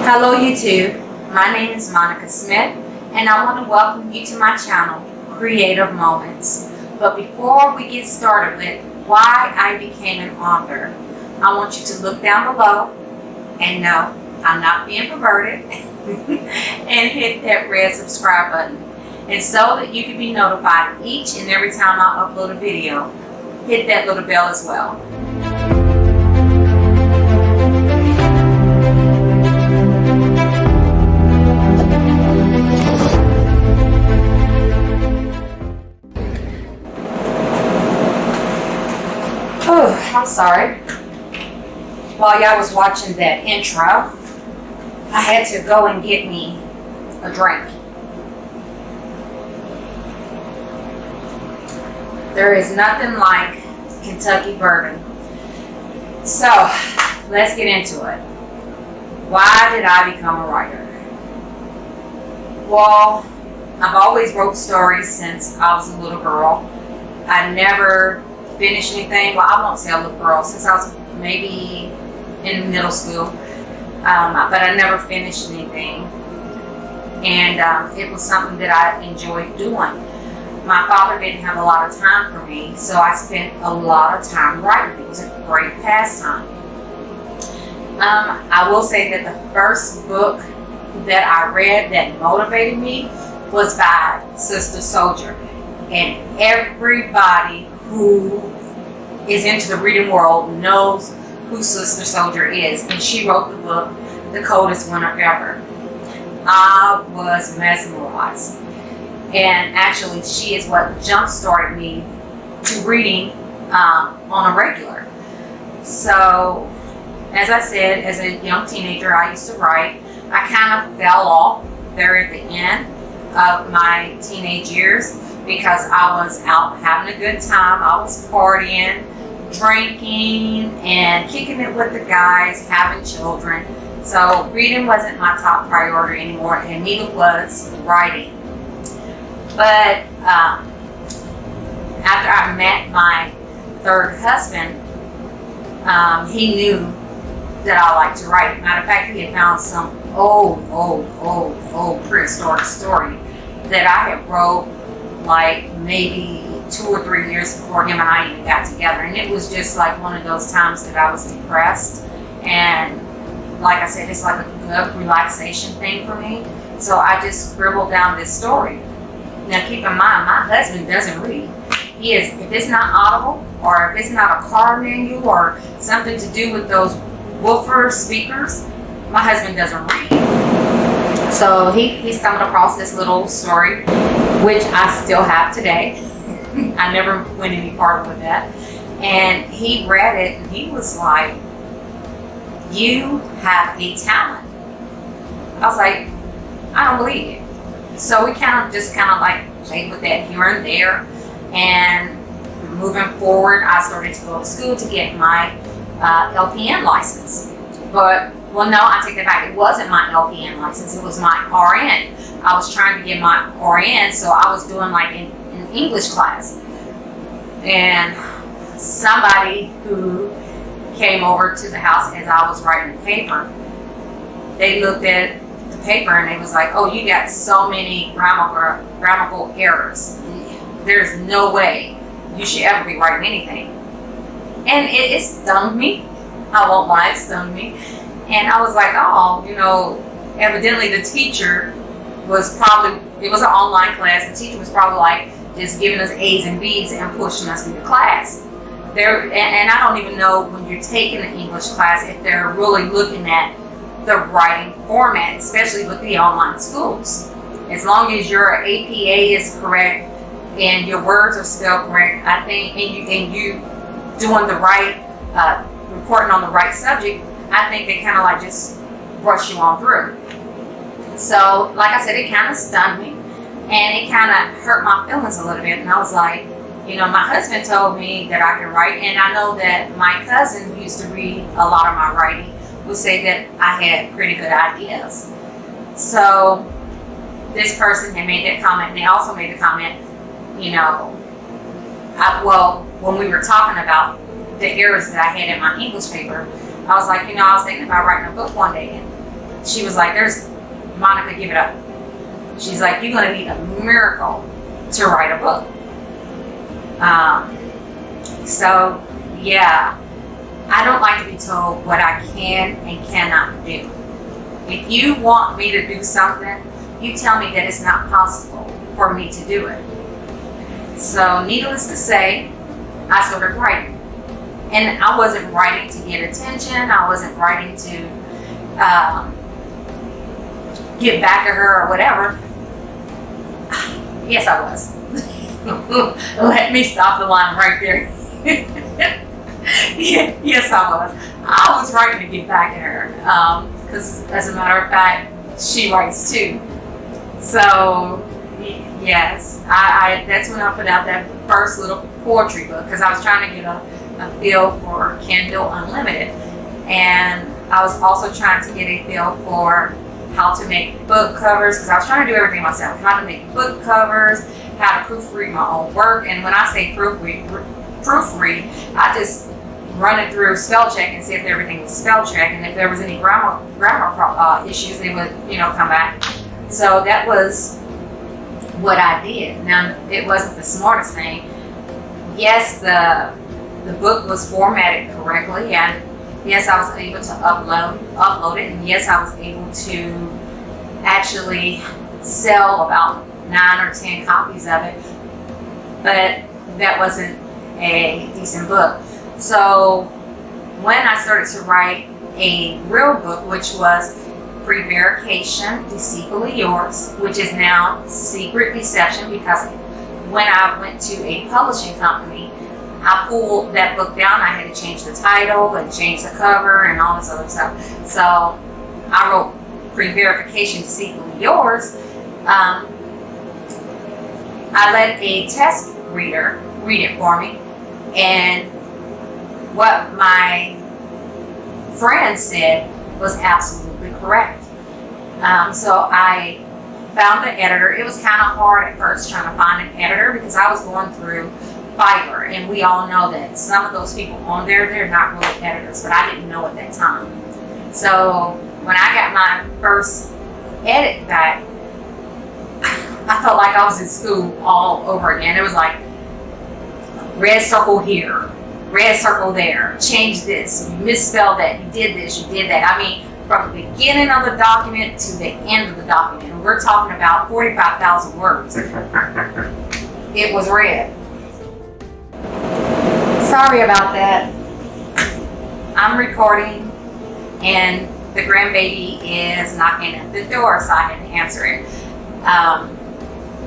Hello YouTube, my name is Monica Smith and I want to welcome you to my channel, Creative Moments. But before we get started with why I became an author, I want you to look down below and no, I'm not being perverted and hit that red subscribe button. And so that you can be notified each and every time I upload a video, hit that little bell as well. Oh, I'm sorry. While y'all was watching that intro, I had to go and get me a drink. There is nothing like Kentucky bourbon. So, let's get into it. Why did I become a writer? Well, I've always wrote stories since I was a little girl. I never finished anything. Well, I won't say a little girl, since I was maybe in middle school. But I never finished anything. And it was something that I enjoyed doing. My father didn't have a lot of time for me, so I spent a lot of time writing. It was a great pastime. I will say that the first book that I read that motivated me was by Sister Soldier. And everybody who is into the reading world knows who Sister Soldier is. And she wrote the book, The Coldest Winter Ever. I was mesmerized. And actually, she is what jump-started me to reading on a regular. So, as I said, as a young teenager, I used to write. I kind of fell off there at the end of my teenage years because I was out having a good time. I was partying, drinking, and kicking it with the guys, having children. So, reading wasn't my top priority anymore, and neither was writing. But after I met my third husband, he knew that I liked to write. Matter of fact, he had found some old prehistoric story that I had wrote like maybe 2 or 3 years before him and I even got together. And it was just like one of those times that I was depressed. And like I said, it's like a good relaxation thing for me. So I just scribbled down this story. Now keep in mind, my husband doesn't read. If it's not Audible, or if it's not a car manual, or something to do with those woofer speakers, my husband doesn't read. So he's coming across this little story, which I still have today. I never went any farther with that. And he read it, and he was like, "You have a talent." I was like, "I don't believe it." So we kind of like played with that here and there. And moving forward, I started to go to school to get my LPN license. But, well, no, I take that back. It wasn't my LPN license. It was my RN. I was trying to get my RN, so I was doing like an English class. And somebody who came over to the house as I was writing the paper, they looked at the paper and they was like, "Oh, you got so many grammatical errors. There's no way you should ever be writing anything." And it stung me. I won't lie, it stung me. And I was like, oh, evidently the teacher was probably, it was an online class, the teacher was probably like just giving us A's and B's and pushing us through the class. And I don't even know when you're taking an English class if they're really looking at the writing format, especially with the online schools. As long as your APA is correct and your words are spelled correct, I think, and you doing the right, reporting on the right subject, I think they kind of like just brush you on through. So, like I said, it kind of stunned me, and it kind of hurt my feelings a little bit. And I was like, my husband told me that I can write, and I know that my cousin who used to read a lot of my writing would say that I had pretty good ideas. So this person had made that comment, and they also made the comment, when we were talking about the errors that I had in my English paper, I was like, I was thinking about writing a book one day. And she was like, Monica, give it up. She's like, you're going to need a miracle to write a book. So, yeah, I don't like to be told what I can and cannot do. If you want me to do something, you tell me that it's not possible for me to do it. So, needless to say, I started writing. And I wasn't writing to get attention. I wasn't writing to get back at her or whatever. Yes, I was. Let me stop the line right there. Yes, I was. I was writing to get back at her. Because, as a matter of fact, she writes too. So, yes, that's when I put out that first little poetry book, because I was trying to get a feel for Kindle Unlimited. And I was also trying to get a feel for how to make book covers, because I was trying to do everything myself. How to make book covers, how to proofread my own work. And when I say proofread, I just run it through spell check and see if everything was spell check, and if there was any grammar issues, they would, come back. So that was what I did. Now, it wasn't the smartest thing. Yes, the book was formatted correctly, and yes, I was able to upload it, and yes, I was able to actually sell about 9 or 10 copies of it, but that wasn't a decent book. So when I started to write a real book, which was Prevarication, Deceitfully Yours, which is now Secret Deception, because when I went to a publishing company, I pulled that book down. I had to change the title and change the cover and all this other stuff. So I wrote Prevarication, Deceitfully Yours. I let a test reader read it for me, and what my friend said was absolutely correct. So I found an editor. It was kind of hard at first trying to find an editor, because I was going through Fiverr, and we all know that some of those people on there, they're not really editors, but I didn't know at that time. So when I got my first edit back, I felt like I was in school all over again. It was like, red circle here, red circle there, change this, you misspelled that, you did this, you did that. I mean, from the beginning of the document to the end of the document, and we're talking about 45,000 words. It was red. Sorry about that. I'm recording, and the grandbaby is knocking at the door, so I had to answer it.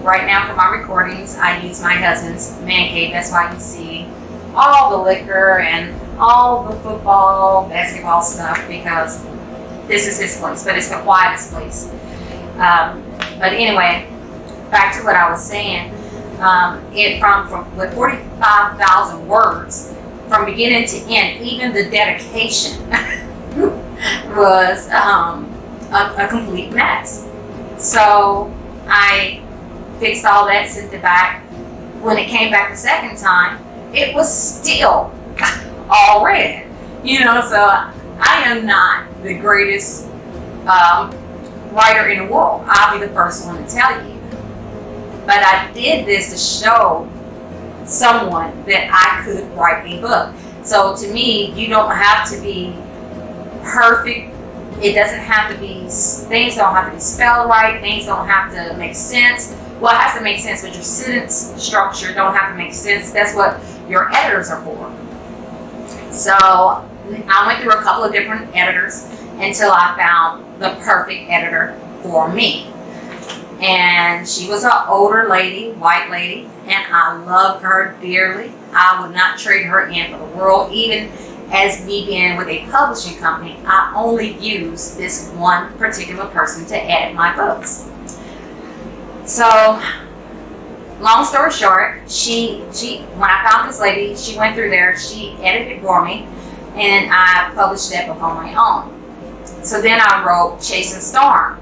Right now for my recordings, I use my husband's man cave. That's why you see all the liquor and all the football, basketball stuff, because this is his place, but it's the quietest place. But anyway, back to what I was saying. With 45,000 words, from beginning to end, even the dedication was a complete mess. So I fixed all that, sent it back. When it came back the second time, it was still all red. So I am not the greatest writer in the world. I'll be the first one to tell you. But I did this to show someone that I could write a book. So to me, you don't have to be perfect. It doesn't have to be, things don't have to be spelled right. Things don't have to make sense. Well, it has to make sense, but your sentence structure don't have to make sense. That's what your editors are for. So I went through a couple of different editors until I found the perfect editor for me. And she was an older lady, white lady, and I love her dearly. I would not trade her in for the world. Even as me being with a publishing company, I only use this one particular person to edit my books. So, long story short, when I found this lady, she went through there, she edited for me, and I published that book on my own. So then I wrote Chasing Storm.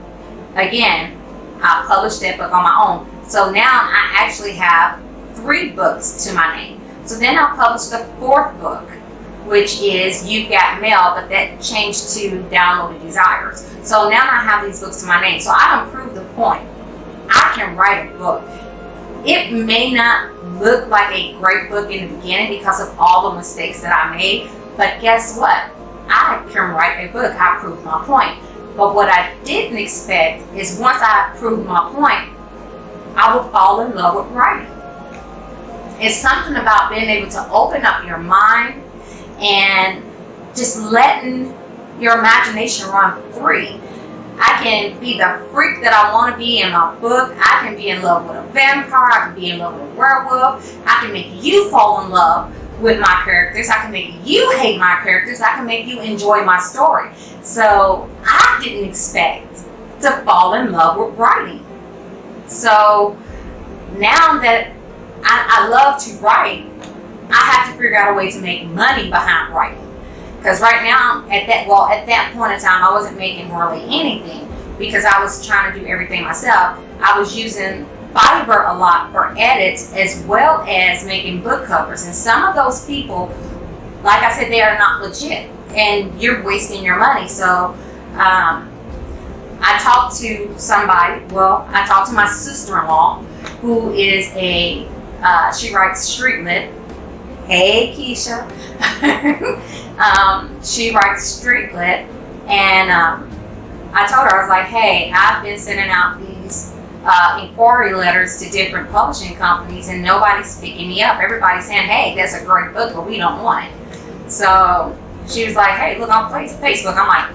Again, I published that book on my own. So now I actually have 3 books to my name. So then I published the 4th book, which is You've Got Mail, but that changed to Downloaded Desires. So now I have these books to my name. So I've proved the point. I can write a book. It may not look like a great book in the beginning because of all the mistakes that I made, but guess what? I can write a book. I proved my point. But what I didn't expect is once I proved my point, I would fall in love with writing. It's something about being able to open up your mind and just letting your imagination run free. I can be the freak that I want to be in my book. I can be in love with a vampire. I can be in love with a werewolf. I can make you fall in love with my characters. I can make you hate my characters. I can make you enjoy my story. So I didn't expect to fall in love with writing. So now that I love to write, I have to figure out a way to make money behind writing. Because right now, at that point in time, I wasn't making hardly anything because I was trying to do everything myself. I was using Fiverr a lot for edits as well as making book covers. And some of those people, like I said, they are not legit and you're wasting your money. So I talked to somebody, I talked to my sister-in-law who is she writes street lit. Hey, Keisha. She writes street lit, and I told her, I was like, hey, I've been sending out these inquiry letters to different publishing companies, and nobody's picking me up. Everybody's saying, hey, that's a great book, but we don't want it. So she was like, hey, look on Facebook. I'm like,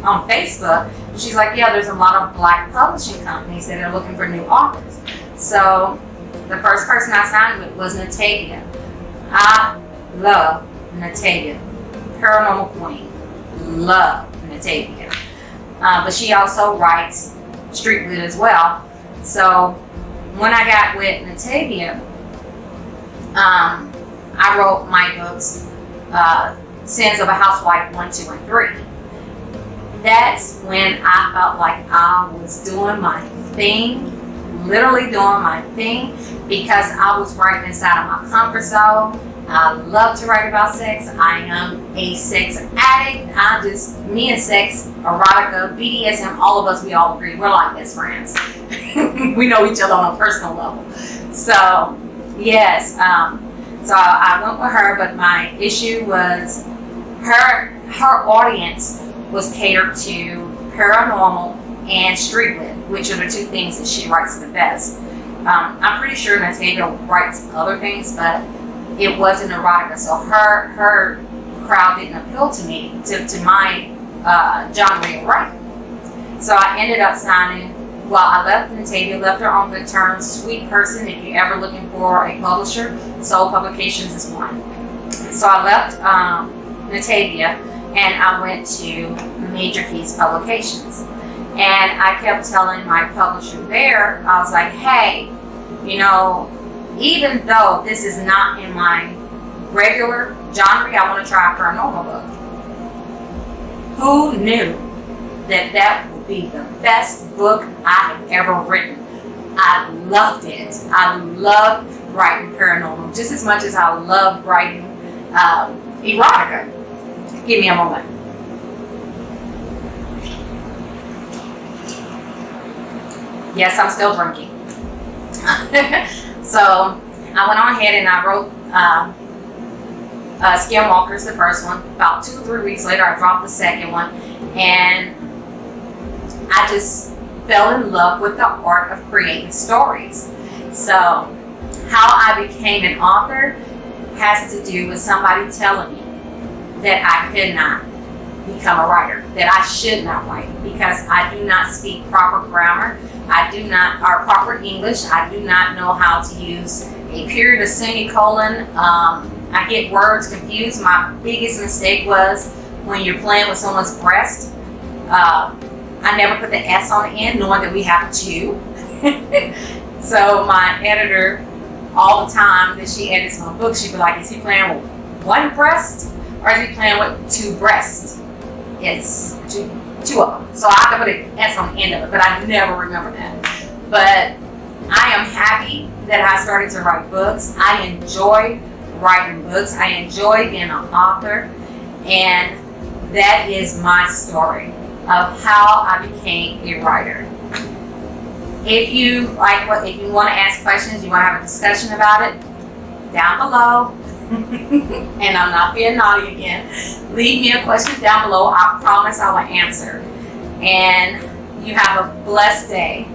on Facebook? She's like, yeah, there's a lot of Black publishing companies that are looking for new authors. So the first person I signed with was Natavia. I love Natavia. Paranormal Queen. Love Natavia. But she also writes street lit as well. So when I got with Natavia, I wrote my books, Sins of a Housewife 1, 2, and 3. That's when I felt like I was doing my thing, literally doing my thing, because I was right inside of my comfort zone. I love to write about sex. I am a sex addict. Me and sex, erotica, BDSM, all of us, we all agree, we're like best friends. We know each other on a personal level. So, yes, so I went with her, but my issue was her audience was catered to paranormal and street lit, which are the two things that she writes the best. I'm pretty sure Natavia writes other things, but it wasn't erotica, so her crowd didn't appeal to me, to my genre of writing. So I ended up signing. Well, I left Natavia, left her on good terms. Sweet person. If you're ever looking for a publisher, Soul Publications is one. So I left Natavia and I went to Major Keys Publications. And I kept telling my publisher there, I was like, hey, you know, even though this is not in my regular genre, I want to try a paranormal book. Who knew that that would be the best book I have ever written? I loved it. I loved writing paranormal just as much as I loved writing erotica. Give me a moment. Yes, I'm still drinking. So I went on ahead and I wrote Skinwalkers, the first one. About 2 or 3 weeks later, I dropped the second one. And I just fell in love with the art of creating stories. So how I became an author has to do with somebody telling me that I could not become a writer, that I should not write because I do not speak proper grammar, or proper English. I do not know how to use a period, a semicolon. I get words confused. My biggest mistake was when you're playing with someone's breast. I never put the S on the end, knowing that we have two. So my editor, all the time that she edits my book, she'd be like, is he playing with one breast or is he playing with two breasts? It's two of them. So I have to put an S on the end of it, but I never remember that. But I am happy that I started to write books. I enjoy writing books. I enjoy being an author. And that is my story. of how I became a writer. If you if you want to ask questions, you want to have a discussion about it, down below, and I'm not being naughty again, leave me a question down below. I promise I will answer. And you have a blessed day.